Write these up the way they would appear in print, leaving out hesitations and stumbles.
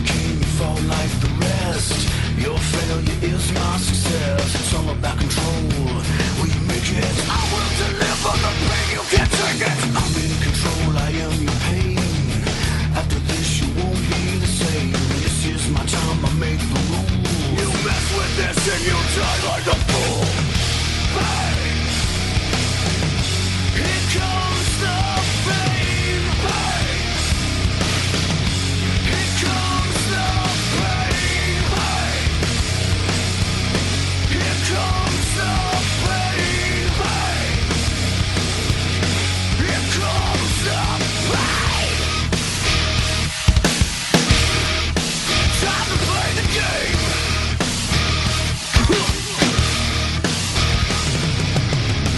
king, you fall like the rest. Your failure is my success. It's all about control. Will you make it? I will deliver the pain, you can't take it. I'm in control, I am your pain. After this you won't be the same. This is my time, I make the rules. You mess with this and you die like a fool. Hey! Here comes the pain. Hey! Here comes the pain. Hey! Here comes the pain. Hey! Here comes the pain. Time to play the game.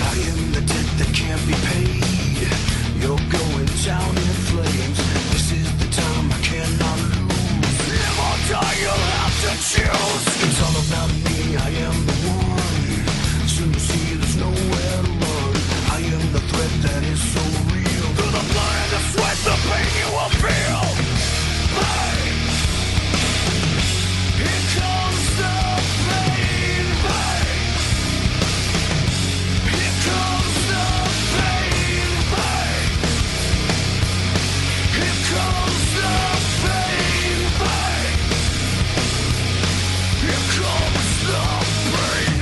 I am the debt that can't be paid. You're going down in flames. This is the time I cannot lose. Live or die, you'll have to choose. It's all about me, I am the one. Soon you see there's nowhere to run. I am the threat that is so real. Through the blood and the sweat, the pain you will feel. Hey! Here comes the pain. Hey! Here comes the pain. Hey! Here comes the pain. Hey! Here comes the pain.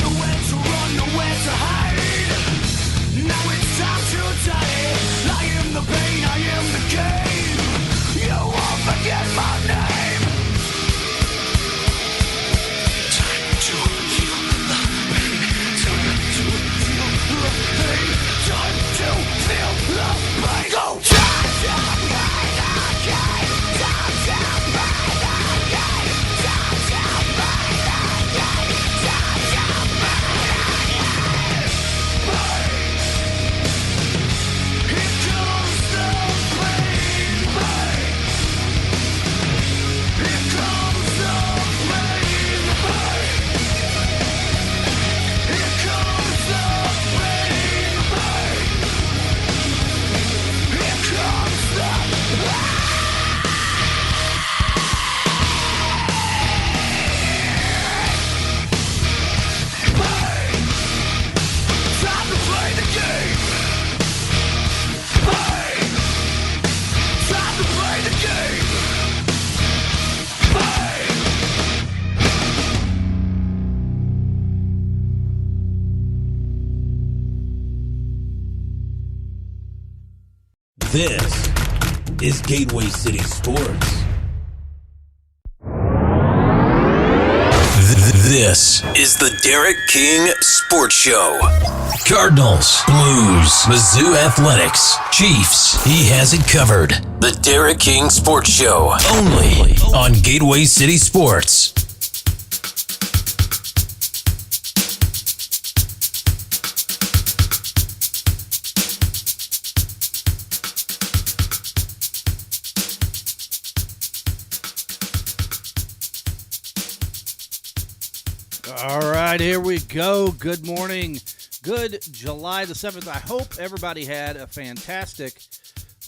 Nowhere to run, nowhere to hide. Now it's time to die. I am the pain, I am the game. You won't forget my name. Time to feel the pain. Time to feel the pain. Time to feel the pain. Go! Time to fight again. Time to fight again. Time to fight again. Time to fight again. Here comes the pain. Here comes the pain. Here comes the pain. Here comes the pain. Time to play the game. Hey! Time to play the game. Hey! This is Gateway City Sports. This is the Derek King Sports Show. Cardinals, Blues, Mizzou Athletics, Chiefs. He has it covered. The Derek King Sports Show. Only on Gateway City Sports. All right, here we go. Good morning. Good July the 7th. I hope everybody had a fantastic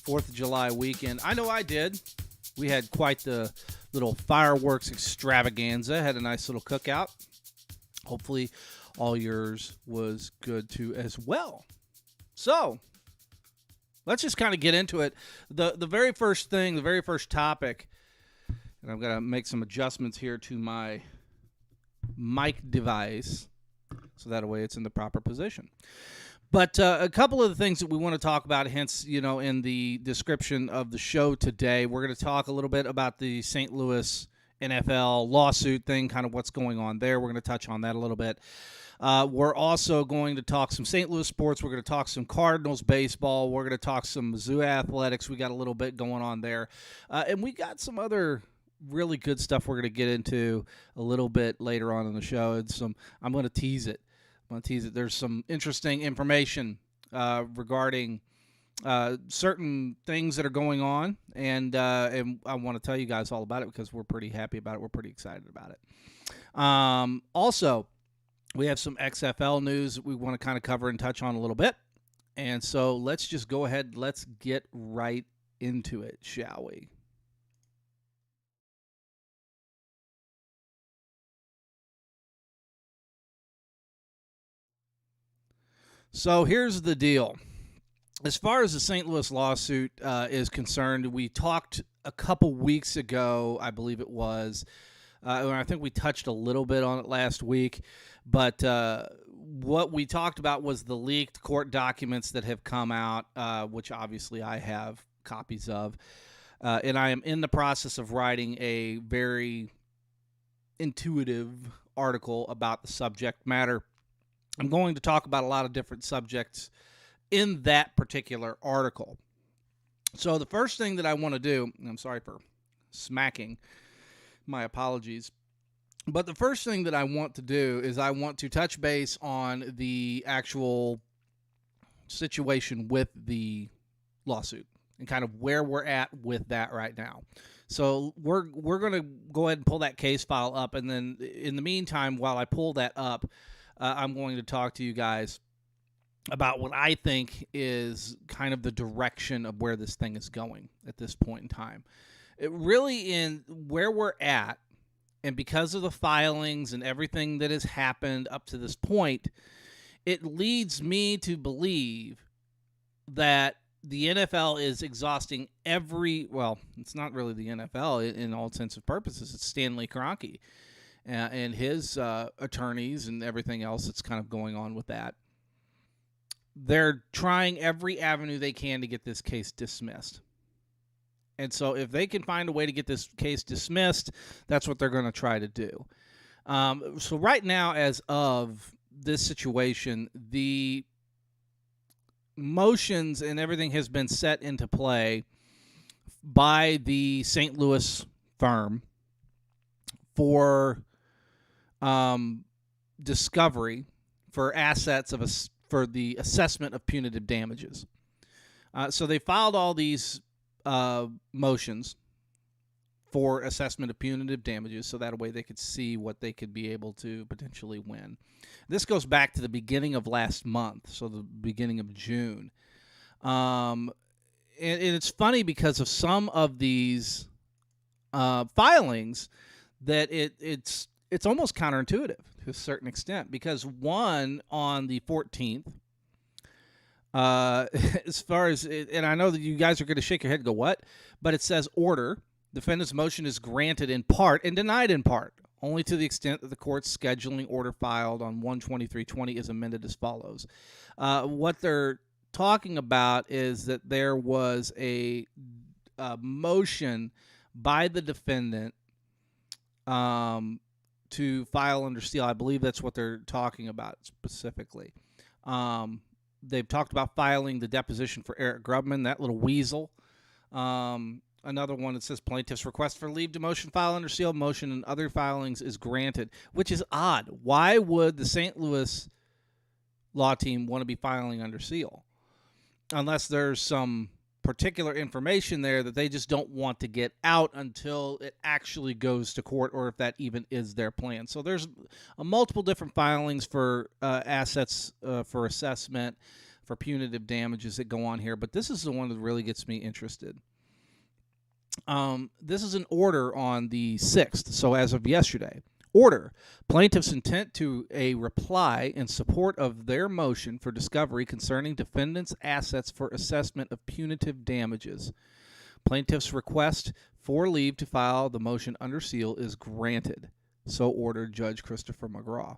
4th of July weekend. I know I did. We had quite the little fireworks extravaganza. Had a nice little cookout. Hopefully all yours was good too as well. So let's just kind of get into it. The very first thing, the very first topic, and I'm going to make some adjustments here to my mic device so that way it's in the proper position. But a couple of the things that we want to talk about, hence, in the description of the show today, we're going to talk a little bit about the St. Louis NFL lawsuit thing, kind of what's going on there. We're going to touch on that a little bit. We're also going to talk some St. Louis sports. We're going to talk some Cardinals baseball. We're going to talk some Mizzou athletics. We got a little bit going on there. And we got some other really good stuff we're going to get into a little bit later on in the show. And I'm going to tease it. There's some interesting information regarding certain things that are going on, and I want to tell you guys all about it because we're pretty happy about it. We're pretty excited about it. Also, We have some XFL news we want to kind of cover and touch on a little bit. And so let's just go ahead. Let's get right into it, shall we? So here's the deal. As far as the St. Louis lawsuit is concerned, we talked a couple weeks ago, I believe it was. I think we touched a little bit on it last week. But what we talked about was the leaked court documents that have come out, which obviously I have copies of. And I am in the process of writing a very intuitive article about the subject matter. I'm going to talk about a lot of different subjects in that particular article. So the first thing that I want to do, and I'm sorry for smacking, my apologies, but the first thing that I want to do is I want to touch base on the actual situation with the lawsuit and kind of where we're at with that right now. So we're going to go ahead and pull that case file up, and then in the meantime, while I pull that up, I'm going to talk to you guys about what I think is kind of the direction of where this thing is going at this point in time. It really, in where we're at, and because of the filings and everything that has happened up to this point, it leads me to believe that the NFL is exhausting it's not really the NFL in all intents and purposes. It's Stanley Kroenke and his attorneys and everything else that's kind of going on with that. They're trying every avenue they can to get this case dismissed. And so if they can find a way to get this case dismissed, that's what they're going to try to do. So right now, as of this situation, the motions and everything has been set into play by the St. Louis firm for discovery for assets for the assessment of punitive damages. So they filed all these motions for assessment of punitive damages, so that way they could see what they could be able to potentially win. This goes back to the beginning of last month, so the beginning of June. And it's funny because of some of these filings that it's almost counterintuitive to a certain extent, because one on the 14th, as far as, and I know that you guys are going to shake your head and go, what? But it says order. Defendant's motion is granted in part and denied in part, only to the extent that the court's scheduling order filed on 1/23/20 is amended as follows. What they're talking about is that there was a motion by the defendant to file under seal. I believe that's what they're talking about specifically. They've talked about filing the deposition for Eric Grubman, that little weasel. Another one that says plaintiff's request for leave to motion file under seal, motion and other filings is granted, which is odd. Why would the St. Louis law team want to be filing under seal? Unless there's some particular information there that they just don't want to get out until it actually goes to court, or if that even is their plan. So there's multiple different filings for assets for assessment, for punitive damages that go on here, but this is the one that really gets me interested. This is an order on the 6th, so as of yesterday. Order. Plaintiff's intent to a reply in support of their motion for discovery concerning defendant's assets for assessment of punitive damages. Plaintiff's request for leave to file the motion under seal is granted. So ordered Judge Christopher McGraw.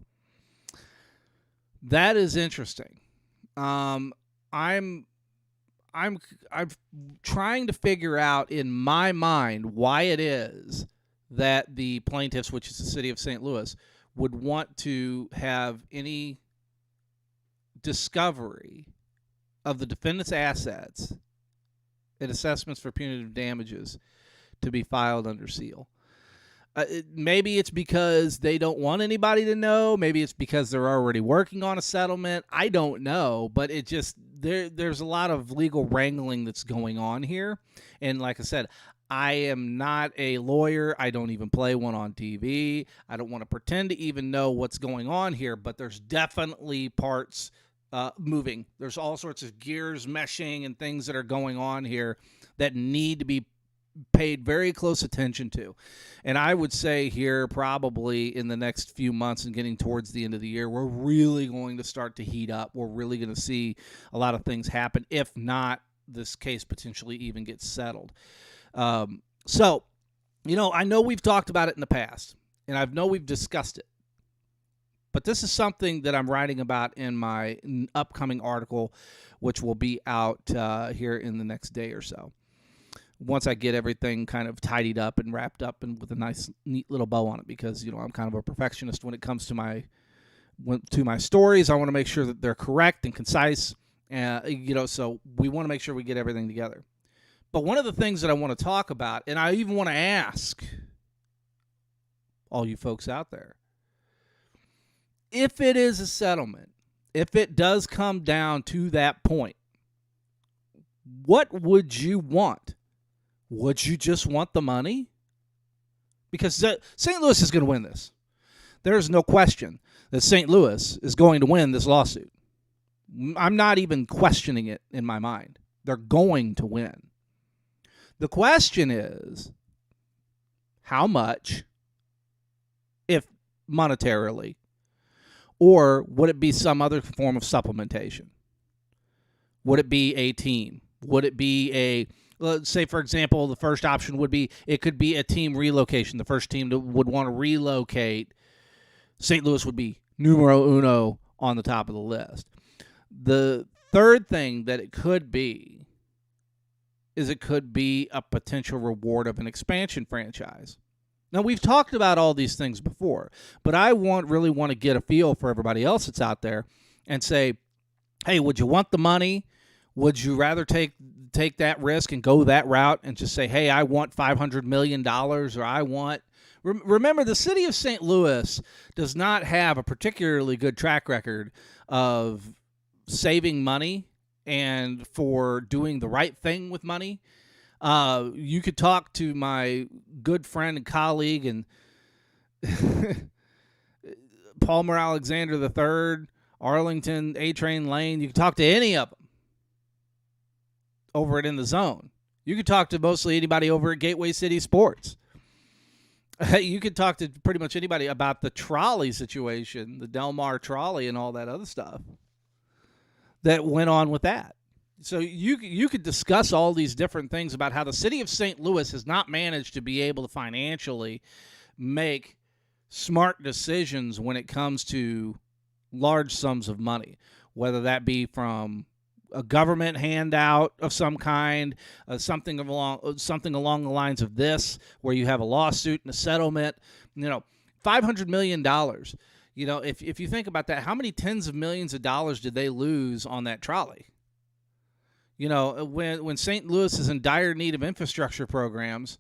That is interesting. I'm trying to figure out in my mind why it is that the plaintiffs, which is the city of St. Louis, would want to have any discovery of the defendant's assets and assessments for punitive damages to be filed under seal. Maybe it's because they don't want anybody to know. Maybe it's because they're already working on a settlement. I don't know, but it just there's a lot of legal wrangling that's going on here. And like I said, I am not a lawyer. I don't even play one on TV. I don't want to pretend to even know what's going on here, but there's definitely parts moving. There's all sorts of gears meshing and things that are going on here that need to be paid very close attention to. And I would say here probably in the next few months and getting towards the end of the year, we're really going to start to heat up. We're really going to see a lot of things happen, if not this case potentially even gets settled. So, I know we've talked about it in the past, and I know we've discussed it, but this is something that I'm writing about in my upcoming article, which will be out here in the next day or so. Once I get everything kind of tidied up and wrapped up and with a nice, neat little bow on it, because, I'm kind of a perfectionist when it comes to my stories. I want to make sure that they're correct and concise, so we want to make sure we get everything together. But one of the things that I want to talk about, and I even want to ask all you folks out there, if it is a settlement, if it does come down to that point, what would you want? Would you just want the money? Because St. Louis is going to win this. There's no question that St. Louis is going to win this lawsuit. I'm not even questioning it in my mind. They're going to win. The question is, how much, if monetarily, or would it be some other form of supplementation? Would it be a team? Would it be let's say, for example, the first option would be, it could be a team relocation. The first team that would want to relocate, St. Louis would be numero uno on the top of the list. The third thing that it could be is it could be a potential reward of an expansion franchise. Now, we've talked about all these things before, but I really want to get a feel for everybody else that's out there and say, hey, would you want the money? Would you rather take that risk and go that route and just say, hey, I want $500 million, or I want... Remember, the city of St. Louis does not have a particularly good track record of saving money and for doing the right thing with money. You could talk to my good friend and colleague and Palmer Alexander III, Arlington, A-Train Lane. You could talk to any of them over at In the Zone. You could talk to mostly anybody over at Gateway City Sports. You could talk to pretty much anybody about the trolley situation, the Del Mar trolley and all that other stuff that went on with that. So you could discuss all these different things about how the city of St. Louis has not managed to be able to financially make smart decisions when it comes to large sums of money, whether that be from a government handout of some kind, something along the lines of this, where you have a lawsuit and a settlement. $500 million. If you think about that, how many tens of millions of dollars did they lose on that trolley? When St. Louis is in dire need of infrastructure programs,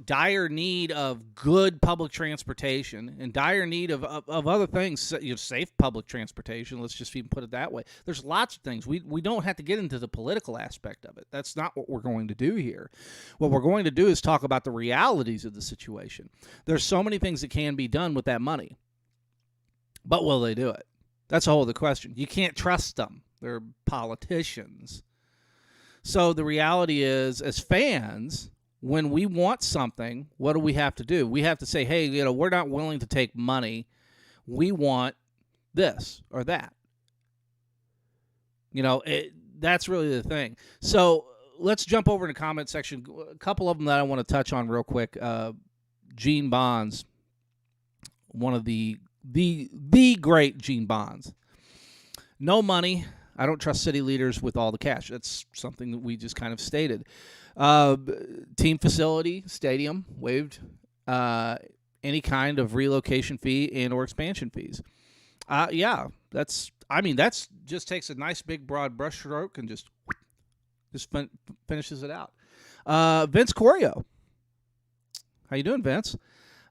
dire need of good public transportation, and dire need of other things, safe public transportation, let's just even put it that way. There's lots of things. We don't have to get into the political aspect of it. That's not what we're going to do here. What we're going to do is talk about the realities of the situation. There's so many things that can be done with that money. But will they do it? That's a whole other question. You can't trust them. They're politicians. So the reality is, as fans, when we want something, what do we have to do? We have to say, hey, we're not willing to take money. We want this or that. That's really the thing. So let's jump over to the comment section. A couple of them that I want to touch on real quick. Gene Bonds, one of the great Gene Bonds. No money. I don't trust city leaders with all the cash. That's something that we just kind of stated. Team facility, stadium, waived any kind of relocation fee and or expansion fees. That's just takes a nice big broad brush stroke and just finishes it out. Vince Corio. How you doing, Vince?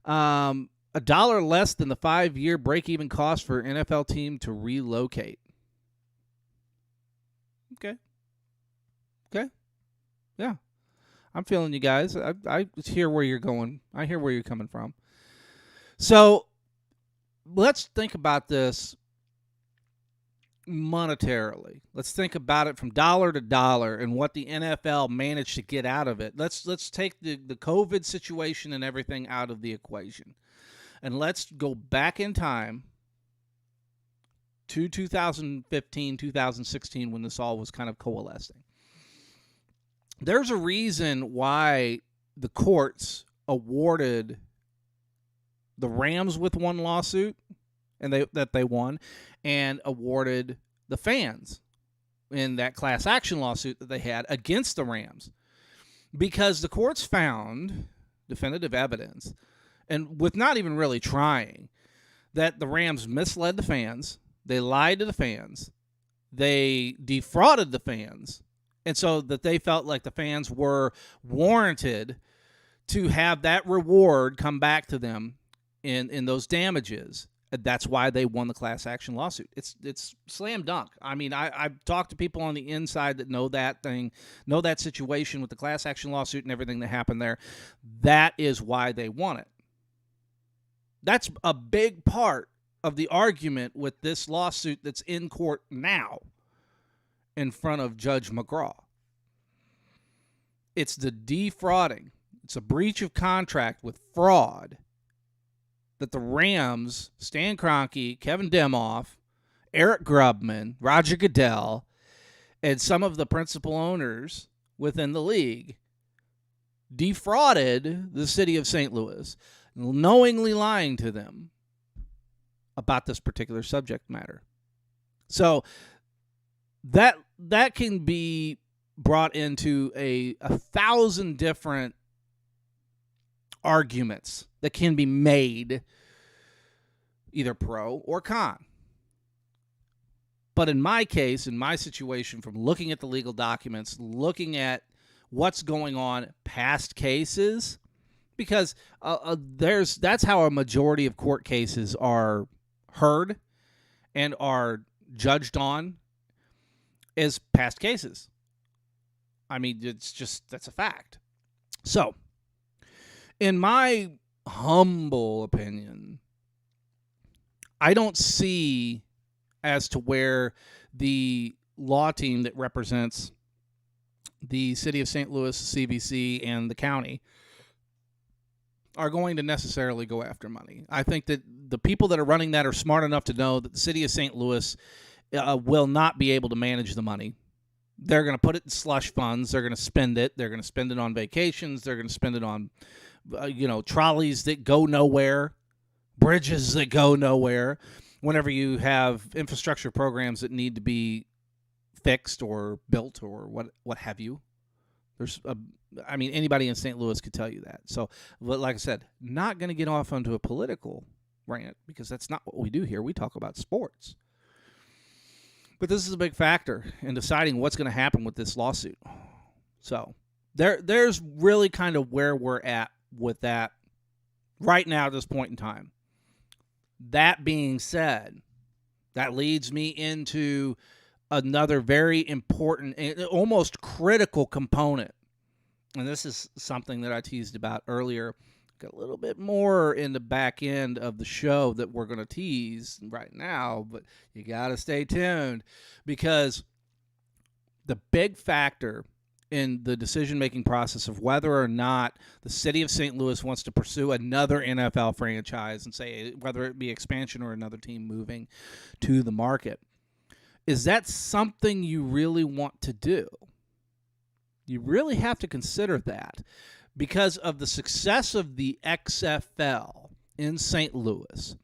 $1 less than the 5-year break-even cost for NFL team to relocate. Okay. Yeah. I'm feeling you guys. I hear where you're going. I hear where you're coming from. So let's think about this monetarily. Let's think about it from dollar to dollar and what the NFL managed to get out of it. Let's take the COVID situation and everything out of the equation. And let's go back in time to 2015, 2016 when this all was kind of coalescing. There's a reason why the courts awarded the Rams with one lawsuit and that they won, and awarded the fans in that class action lawsuit that they had against the Rams, because the courts found definitive evidence, and with not even really trying, that the Rams misled the fans, they lied to the fans, they defrauded the fans, and so that they felt like the fans were warranted to have that reward come back to them in those damages. That's why they won the class action lawsuit. It's slam dunk. I mean, I've talked to people on the inside that know that thing, know that situation with the class action lawsuit and everything that happened there. That is why they won it. That's a big part of the argument with this lawsuit that's in court now in front of Judge McGraw. It's the defrauding. It's a breach of contract with fraud that the Rams, Stan Kroenke, Kevin Demoff, Eric Grubman, Roger Goodell, and some of the principal owners within the league defrauded the city of St. Louis, knowingly lying to them about this particular subject matter. So that can be brought into a 1,000 different arguments that can be made, either pro or con. But in my case, in my situation, from looking at the legal documents, looking at what's going on, past cases, because that's how a majority of court cases are heard and are judged on, is past cases. I mean, that's a fact. So, in my humble opinion, I don't see as to where the law team that represents the city of St. Louis, CVC, and the county are going to necessarily go after money. I think that the people that are running that are smart enough to know that the city of St. Louis will not be able to manage the money. They're going to put it in slush funds. They're going to spend it. They're going to spend it on vacations. They're going to spend it on trolleys that go nowhere, bridges that go nowhere. Whenever you have infrastructure programs that need to be fixed or built or what have you, anybody in St. Louis could tell you that. So, like I said, not going to get off onto a political rant, because that's not what we do here. We talk about sports. But this is a big factor in deciding what's going to happen with this lawsuit. So there's really kind of where we're at with that right now at this point in time. That being said, that leads me into another very important and almost critical component. And this is something that I teased about earlier. Got a little bit more in the back end of the show that we're going to tease right now, but you got to stay tuned, because the big factor in the decision-making process of whether or not the city of St. Louis wants to pursue another NFL franchise, and say whether it be expansion or another team moving to the market, is that something you really want to do? You really have to consider that, because of the success of the XFL in St. Louis,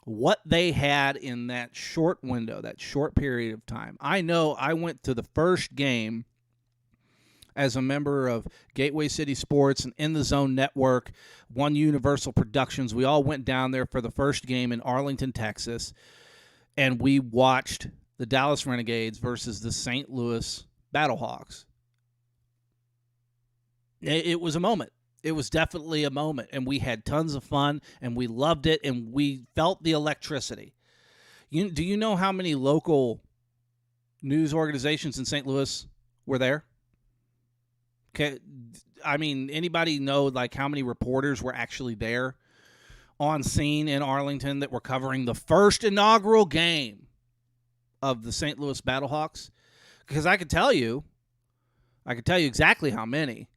what they had in that short window, that short period of time. I know I went to the first game as a member of Gateway City Sports and In the Zone Network, One Universal Productions. We all went down there for the first game in Arlington, Texas, and we watched the Dallas Renegades versus the St. Louis Battlehawks. It was a moment. It was definitely a moment, and we had tons of fun, and we loved it, and we felt the electricity. Do you know how many local news organizations in St. Louis were there? Okay, I mean, anybody know like how many reporters were actually there on scene in Arlington that were covering the first inaugural game of the St. Louis Battlehawks? Because I could tell you exactly how many,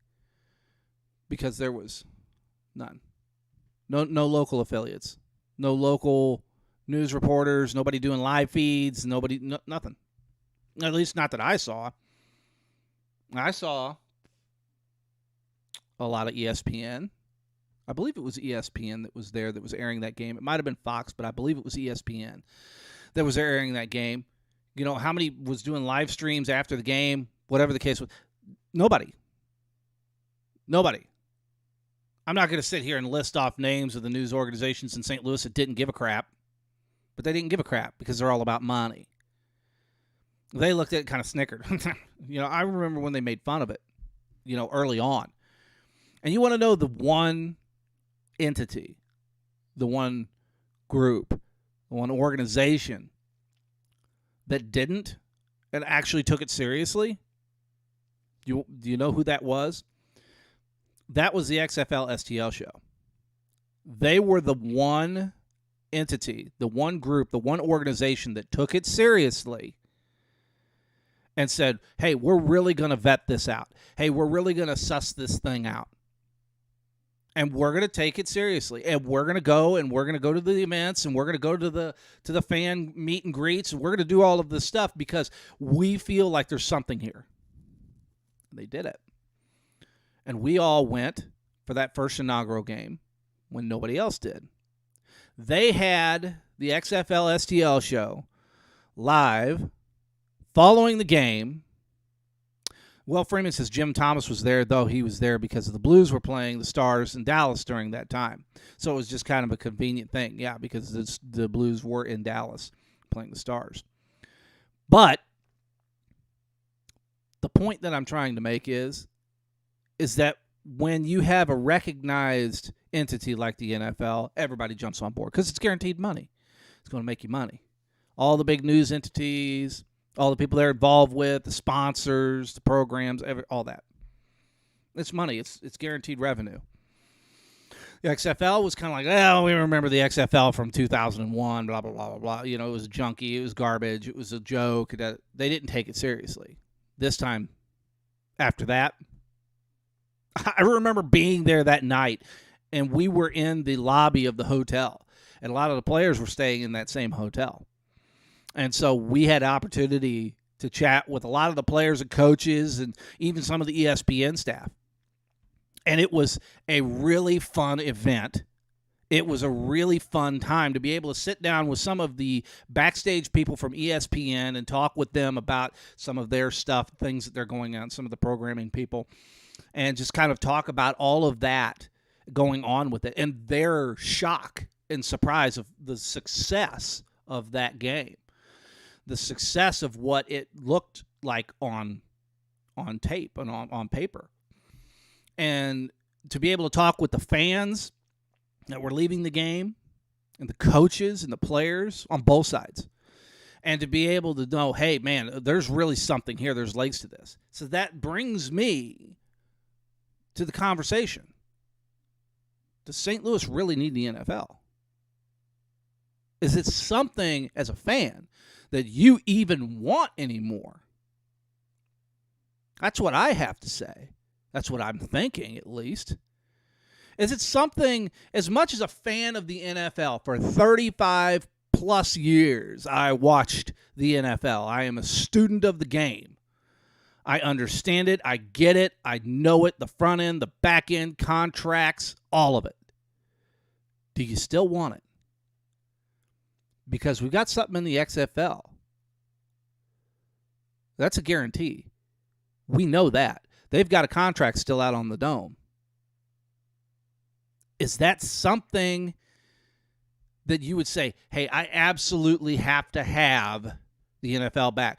because there was none. No local affiliates, no local news reporters, nobody doing live feeds, nothing. At least not that I saw. I saw a lot of ESPN. I believe it was ESPN that was there that was airing that game. It might have been Fox, but I believe it was ESPN that was airing that game. You know, how many was doing live streams after the game, whatever the case was? Nobody. I'm not going to sit here and list off names of the news organizations in St. Louis that didn't give a crap, but they didn't give a crap because they're all about money. They looked at it kind of snickered. You know, I remember when they made fun of it, you know, early on. And you want to know the one entity, the one group, the one organization that didn't and actually took it seriously? Do you know who that was? That was the XFL STL show. They were the one entity, the one group, the one organization that took it seriously and said, hey, we're really going to vet this out. Hey, we're really going to suss this thing out. And we're going to take it seriously. And we're going to go to the events, and we're going to go to the fan meet and greets, and we're going to do all of this stuff because we feel like there's something here. And they did it. And we all went for that first inaugural game when nobody else did. They had the XFL STL show live following the game. Well, Freeman says Jim Thomas was there, though he was there because the Blues were playing the Stars in Dallas during that time. So it was just kind of a convenient thing, yeah, because the Blues were in Dallas playing the Stars. But the point that I'm trying to make is that when you have a recognized entity like the NFL, everybody jumps on board because it's guaranteed money. It's going to make you money. All the big news entities, all the people they're involved with, the sponsors, the programs, all that. It's money. It's guaranteed revenue. The XFL was kind of like, oh, we remember the XFL from 2001, blah, blah, blah, blah, blah. You know, it was junky. It was garbage. It was a joke. They didn't take it seriously. This time, after that, I remember being there that night, and we were in the lobby of the hotel, and a lot of the players were staying in that same hotel. And so we had opportunity to chat with a lot of the players and coaches and even some of the ESPN staff. And it was a really fun event. It was a really fun time to be able to sit down with some of the backstage people from ESPN and talk with them about some of their stuff, things that they're going on, some of the programming people, and just kind of talk about all of that going on with it and their shock and surprise of the success of that game, the success of what it looked like on tape and on paper. And to be able to talk with the fans that were leaving the game and the coaches and the players on both sides, and to be able to know, hey, man, there's really something here. There's legs to this. So that brings me to the conversation. Does St. Louis really need the NFL? Is it something, as a fan, that you even want anymore? That's what I have to say. That's what I'm thinking, at least. Is it something, as much as a fan of the NFL for 35 plus years, I watched the NFL. I am a student of the game. I understand it. I get it. I know it. The front end, the back end, contracts, all of it. Do you still want it? Because we've got something in the XFL. That's a guarantee. We know that. They've got a contract still out on the dome. Is that something that you would say, hey, I absolutely have to have the NFL back?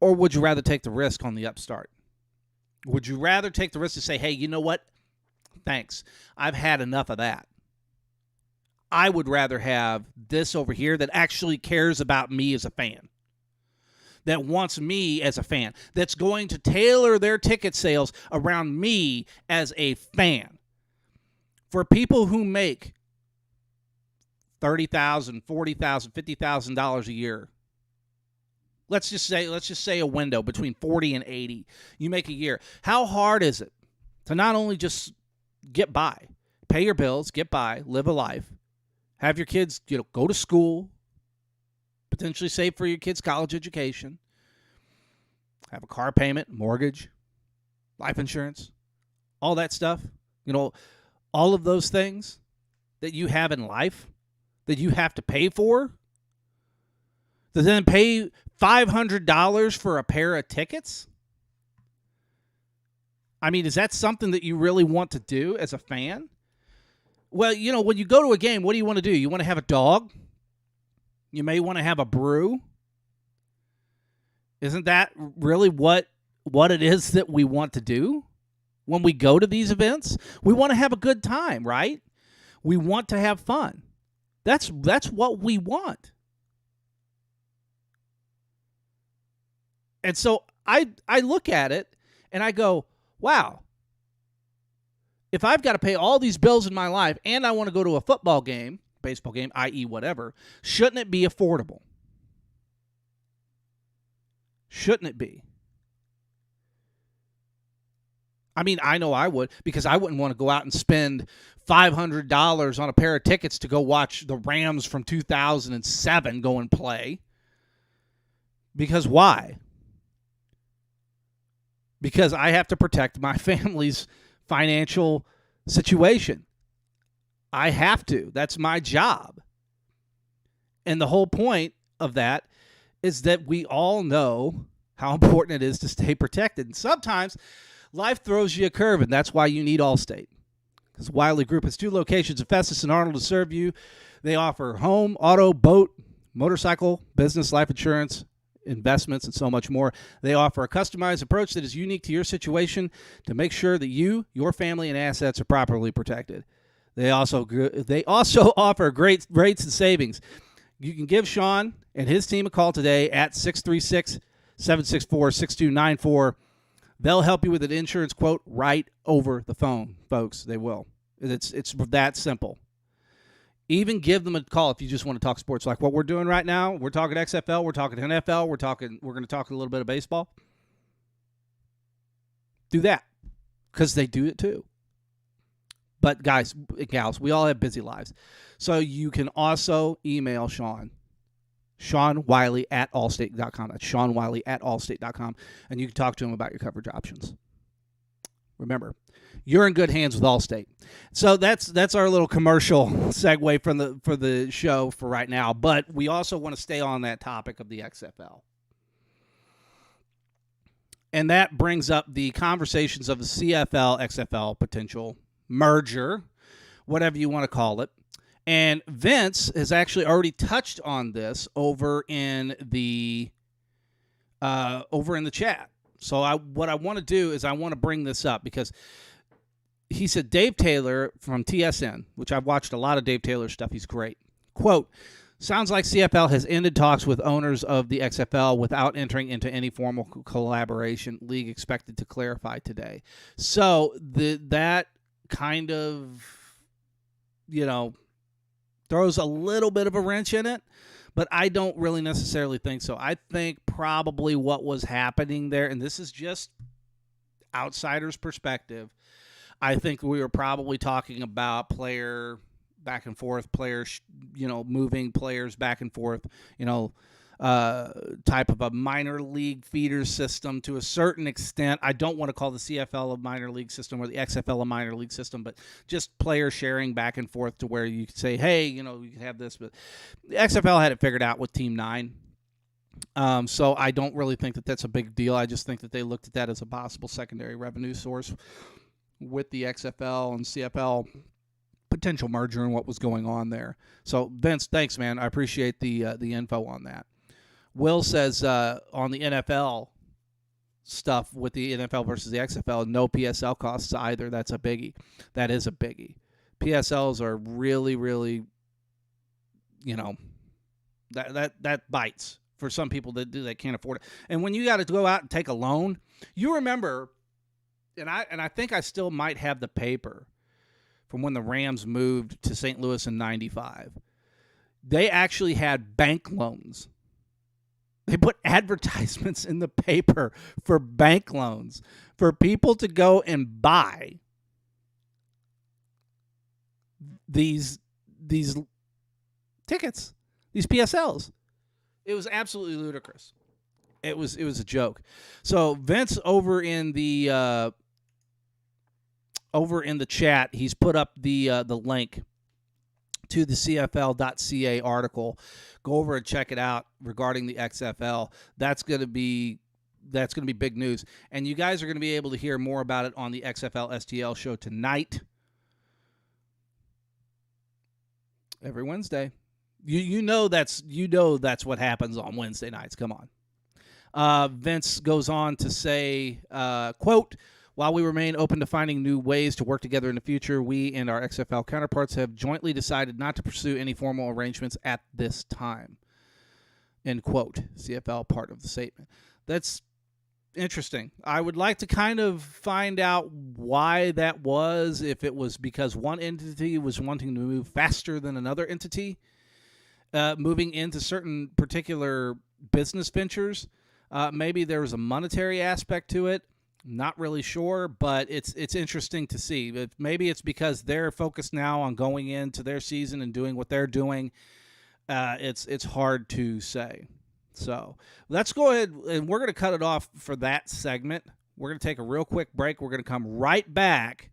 Or would you rather take the risk on the upstart? Would you rather take the risk to say, hey, you know what? Thanks. I've had enough of that. I would rather have this over here that actually cares about me as a fan. that wants me as a fan, that's going to tailor their ticket sales around me as a fan. For people who make $30,000, $40,000, $50,000 a year, let's just say a window between 40 and 80 you make a year. How hard is it to not only just get by, pay your bills, get by, live a life, have your kids, go to school, potentially save for your kids' college education, have a car payment, mortgage, life insurance, all that stuff, all of those things that you have in life that you have to pay for, to then pay $500 for a pair of tickets? I mean, is that something that you really want to do as a fan? Well, when you go to a game, what do you want to do? You want to have a dog? You may want to have a brew. Isn't that really what it is that we want to do when we go to these events? We want to have a good time, right? We want to have fun. That's what we want. And so I look at it and I go, wow, if I've got to pay all these bills in my life and I want to go to a football game, baseball game, i.e. whatever, shouldn't it be affordable? Shouldn't it be? I mean, I know I would, because I wouldn't want to go out and spend $500 on a pair of tickets to go watch the Rams from 2007 go and play. Because why? Because I have to protect my family's financial situation. I have to. That's my job. And the whole point of that is that we all know how important it is to stay protected. And sometimes life throws you a curve, and that's why you need Allstate. Because Wiley Group has 2 locations in Festus and Arnold to serve you. They offer home, auto, boat, motorcycle, business, life insurance, investments, and so much more. They offer a customized approach that is unique to your situation to make sure that you, your family, and assets are properly protected. They also offer great rates and savings. You can give Sean and his team a call today at 636-764-6294. They'll help you with an insurance quote right over the phone, folks. They will. It's that simple. Even give them a call if you just want to talk sports like what we're doing right now. We're talking XFL, we're talking NFL, we're going to talk a little bit of baseball. Do that, because they do it too. But guys, gals, we all have busy lives. So you can also email Sean Wiley at allstate.com. That's Sean Wiley at allstate.com. And you can talk to him about your coverage options. Remember, you're in good hands with Allstate. So that's our little commercial segue for the show for right now. But we also want to stay on that topic of the XFL. And that brings up the conversations of the CFL, XFL potential merger, whatever you want to call it. And Vince has actually already touched on this over in the chat. So what I want to do is I want to bring this up because he said Dave Taylor from TSN, which I've watched a lot of Dave Taylor stuff. He's great. Quote, sounds like CFL has ended talks with owners of the XFL without entering into any formal collaboration. League expected to clarify today. So that kind of, throws a little bit of a wrench in it, but I don't really necessarily think so. I think probably what was happening there, and this is just outsider's perspective, I think we were probably talking about player back and forth, players, moving players back and forth, type of a minor league feeder system to a certain extent. I don't want to call the CFL a minor league system or the XFL a minor league system, but just player sharing back and forth to where you could say, hey, you can have this. But the XFL had it figured out with Team 9. So I don't really think that that's a big deal. I just think that they looked at that as a possible secondary revenue source with the XFL and CFL potential merger and what was going on there. So Vince, thanks, man. I appreciate the info on that. Will says on the NFL stuff with the NFL versus the XFL, no PSL costs either. That's a biggie. That is a biggie. PSLs are really, really, that bites for some people that can't afford it. And when you got to go out and take a loan, you remember, and I think I still might have the paper from when the Rams moved to St. Louis in 95. They actually had bank loans. They put advertisements in the paper for bank loans for people to go and buy these tickets, these PSLs. It was absolutely ludicrous. It was a joke. So Vince over in the chat, he's put up the link to the CFL.ca article. Go over and check it out regarding the XFL. That's going to be big news. And you guys are going to be able to hear more about it on the XFL STL show tonight. Every Wednesday. You know that's what happens on Wednesday nights. Come on. Vince goes on to say, quote, "While we remain open to finding new ways to work together in the future, we and our XFL counterparts have jointly decided not to pursue any formal arrangements at this time." End quote. CFL part of the statement. That's interesting. I would like to kind of find out why that was, if it was because one entity was wanting to move faster than another entity, moving into certain particular business ventures. Maybe there was a monetary aspect to it. Not really sure, but it's interesting to see. Maybe it's because they're focused now on going into their season and doing what they're doing. It's hard to say. So let's go ahead, and we're going to cut it off for that segment. We're going to take a real quick break. We're going to come right back,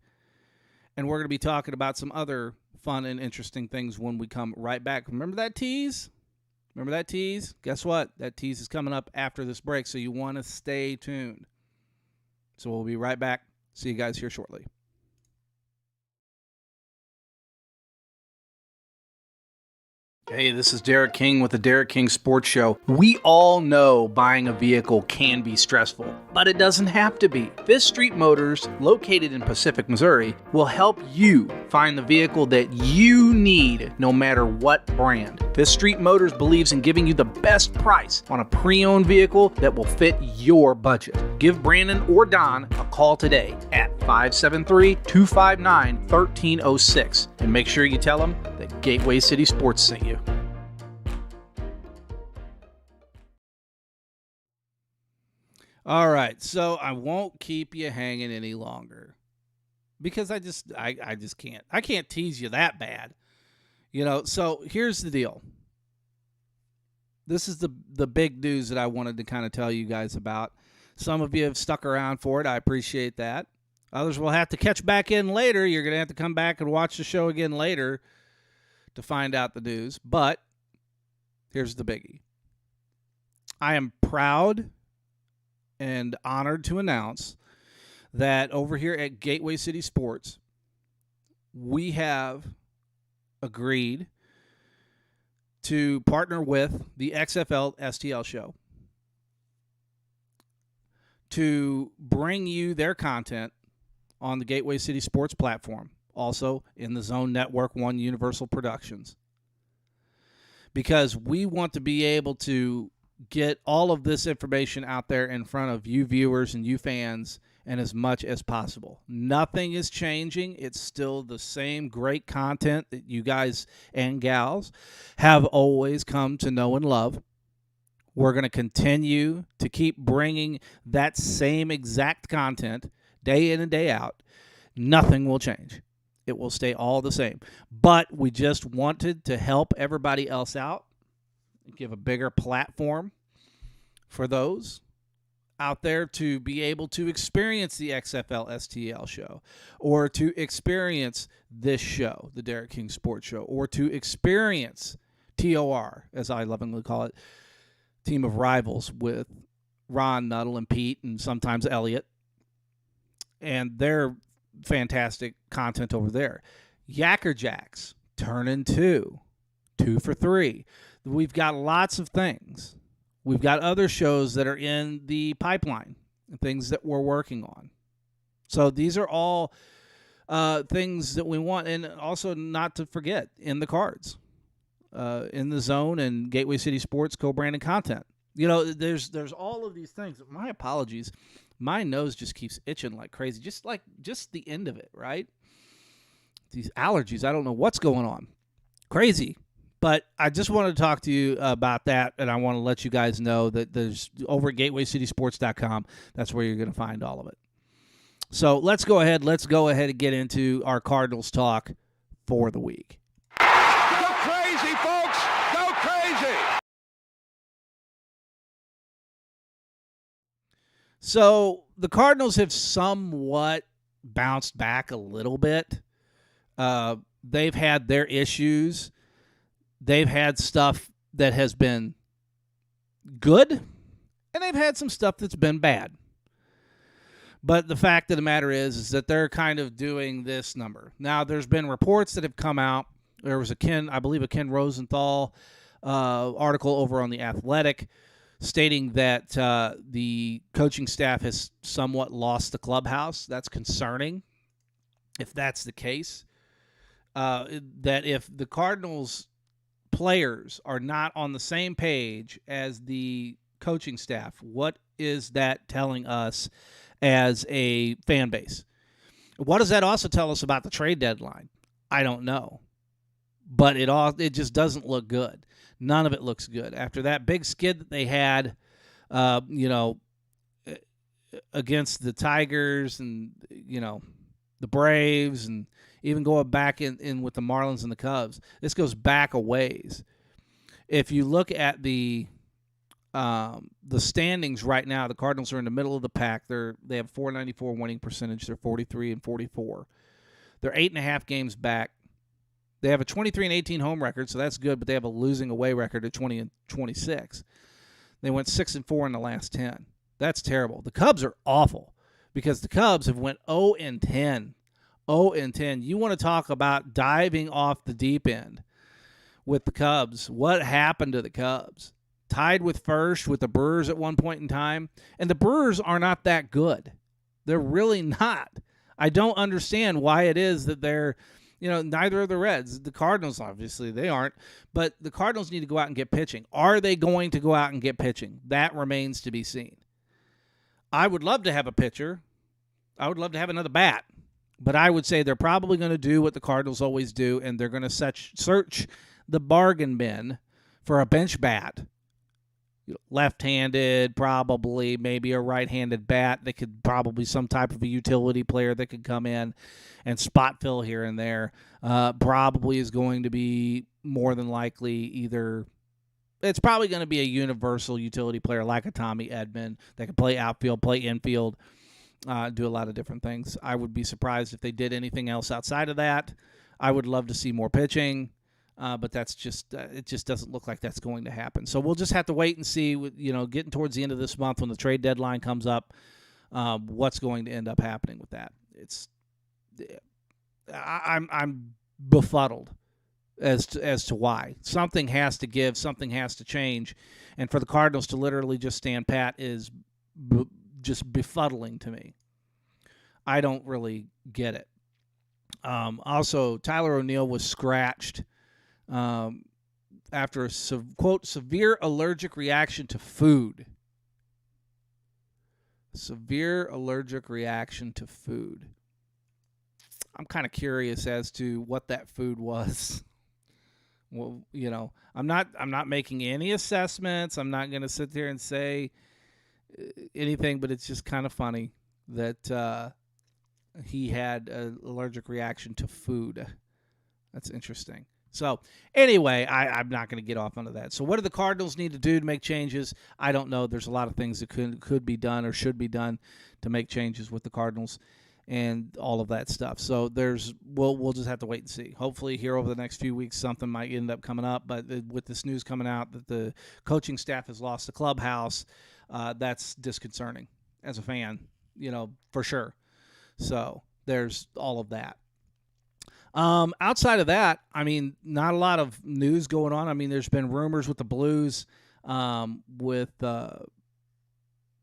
and we're going to be talking about some other fun and interesting things when we come right back. Remember that tease? Guess what? That tease is coming up after this break, so you want to stay tuned. So we'll be right back. See you guys here shortly. Hey, this is Derek King with the Derek King Sports Show. We all know buying a vehicle can be stressful, but it doesn't have to be. Fifth Street Motors, located in Pacific, Missouri, will help you find the vehicle that you need no matter what brand. Fifth Street Motors believes in giving you the best price on a pre-owned vehicle that will fit your budget. Give Brandon or Don a call today at 573-259-1306 and make sure you tell them that Gateway City Sports sent you. All right, so I won't keep you hanging any longer because I just can't. I can't tease you that bad. So here's the deal. This is the big news that I wanted to kind of tell you guys about. Some of you have stuck around for it. I appreciate that. Others will have to catch back in later. You're going to have to come back and watch the show again later to find out the news. But here's the biggie. I am proud and honored to announce that over here at Gateway City Sports, we have agreed to partner with the XFL STL show to bring you their content on the Gateway City Sports platform, also in the Zone Network One Universal Productions, because we want to be able to get all of this information out there in front of you viewers and you fans and as much as possible. Nothing is changing. It's still the same great content that you guys and gals have always come to know and love. We're going to continue to keep bringing that same exact content day in and day out. Nothing will change. It will stay all the same. But we just wanted to help everybody else out, give a bigger platform for those out there to be able to experience the XFL STL show, or to experience this show, the Derek King Sports Show, or to experience TOR, as I lovingly call it, Team of Rivals, with Ron, Nuttall, and Pete, and sometimes Elliot, and their fantastic content over there. Yacker Jacks, Turnin' 2 for 3. We've got lots of things. We've got other shows that are in the pipeline, things that we're working on. So these are all things that we want, and also not to forget, in the cards, in the Zone and Gateway City Sports co-branded content. There's all of these things. My apologies. My nose just keeps itching like crazy. Just the end of it, right? These allergies, I don't know what's going on. Crazy. But I just wanted to talk to you about that, and I want to let you guys know that there's over at gatewaycitysports.com. That's where you're going to find all of it. So let's go ahead and get into our Cardinals talk for the week. Go crazy, folks! Go crazy! So the Cardinals have somewhat bounced back a little bit. They've had their issues. They've had stuff that has been good, and they've had some stuff that's been bad. But the fact of the matter is that they're kind of doing this number. Now, there's been reports that have come out. There was a Ken Rosenthal article over on The Athletic stating that the coaching staff has somewhat lost the clubhouse. That's concerning if that's the case. That if the Cardinals players are not on the same page as the coaching staff, what is that telling us as a fan base? What does that also tell us about the trade deadline? I don't know. But it just doesn't look good. None of it looks good. After that big skid that they had, against the Tigers and, the Braves, and even going back in with the Marlins and the Cubs, this goes back a ways. If you look at the standings right now, the Cardinals are in the middle of the pack. They have 494 winning percentage. They're 43-44. They're 8.5 games back. They have a 23-18 home record, so that's good, but they have a losing away record of 20-26. They went 6-4 in the last 10. That's terrible. The Cubs are awful because the Cubs have went 0-10. 0-10. You want to talk about diving off the deep end with the Cubs. What happened to the Cubs? Tied with first with the Brewers at one point in time, and the Brewers are not that good. They're really not. I don't understand why it is that they're, neither of the Reds. The Cardinals, obviously, they aren't, but the Cardinals need to go out and get pitching. Are they going to go out and get pitching? That remains to be seen. I would love to have a pitcher. I would love to have another bat, but I would say they're probably going to do what the Cardinals always do, and they're going to search the bargain bin for a bench bat. Left-handed, probably, maybe a right-handed bat. They could probably some type of a utility player that could come in and spot fill here and there. Probably is going to be more than likely either. It's probably going to be a universal utility player like a Tommy Edman that can play outfield, play infield, do a lot of different things. I would be surprised if they did anything else outside of that. I would love to see more pitching. But that's just it just doesn't look like that's going to happen. So we'll just have to wait and see, getting towards the end of this month when the trade deadline comes up, what's going to end up happening with that. I'm befuddled as to why. Something has to give, something has to change, and for the Cardinals to literally just stand pat is just befuddling to me. I don't really get it. Also, Tyler O'Neill was scratched after a, quote, severe allergic reaction to food. Severe allergic reaction to food. I'm kind of curious as to what that food was. Well, I'm not making any assessments. I'm not going to sit there and say anything, but it's just kind of funny that he had an allergic reaction to food. That's interesting. So, anyway, I'm not going to get off onto that. So, what do the Cardinals need to do to make changes? I don't know. There's a lot of things that could be done or should be done to make changes with the Cardinals and all of that stuff. So, we'll just have to wait and see. Hopefully, here over the next few weeks, something might end up coming up. But with this news coming out that the coaching staff has lost the clubhouse, that's disconcerting as a fan, for sure. So, there's all of that. Outside of that, not a lot of news going on. There's been rumors with the Blues, with the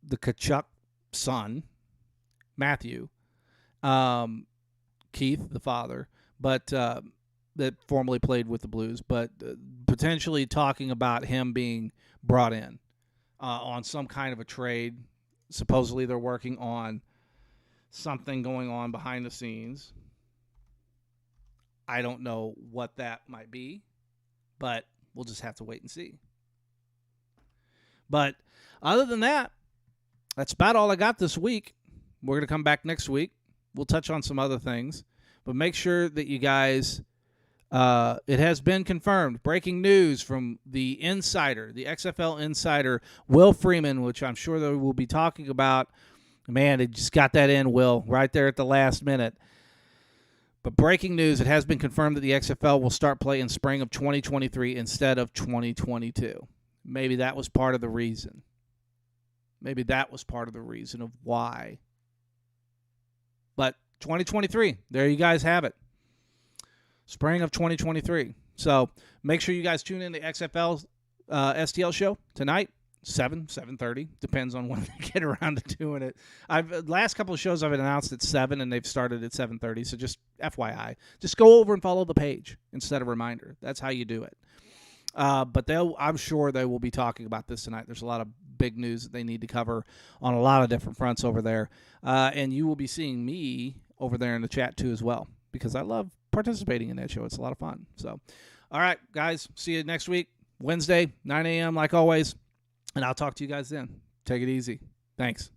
Tkachuk son, Matthew, Keith, the father, but that formerly played with the Blues, but potentially talking about him being brought in. on some kind of a trade. Supposedly they're working on something going on behind the scenes. I don't know what that might be, but we'll just have to wait and see. But other than that, that's about all I got this week. We're going to come back next week. We'll touch on some other things, but make sure that you guys, it has been confirmed. Breaking news from the insider, the XFL insider, Will Freeman, which I'm sure that we'll be talking about. Man, it just got that in, Will, right there at the last minute. But breaking news, it has been confirmed that the XFL will start play in spring of 2023 instead of 2022. Maybe that was part of the reason. Maybe that was part of the reason of why. But 2023, there you guys have it. Spring of 2023. So make sure you guys tune in to XFL STL show tonight, 7:30. Depends on when they get around to doing it. Last couple of shows I've announced at 7, and they've started at 7:30. So just FYI, just go over and follow the page instead of reminder. That's how you do it. But I'm sure they will be talking about this tonight. There's a lot of big news that they need to cover on a lot of different fronts over there. And you will be seeing me over there in the chat too as well, because I love participating in that show. It's a lot of fun. So, all right, guys, see you next week, Wednesday, 9 a.m. like always. And I'll talk to you guys then. Take it easy. Thanks.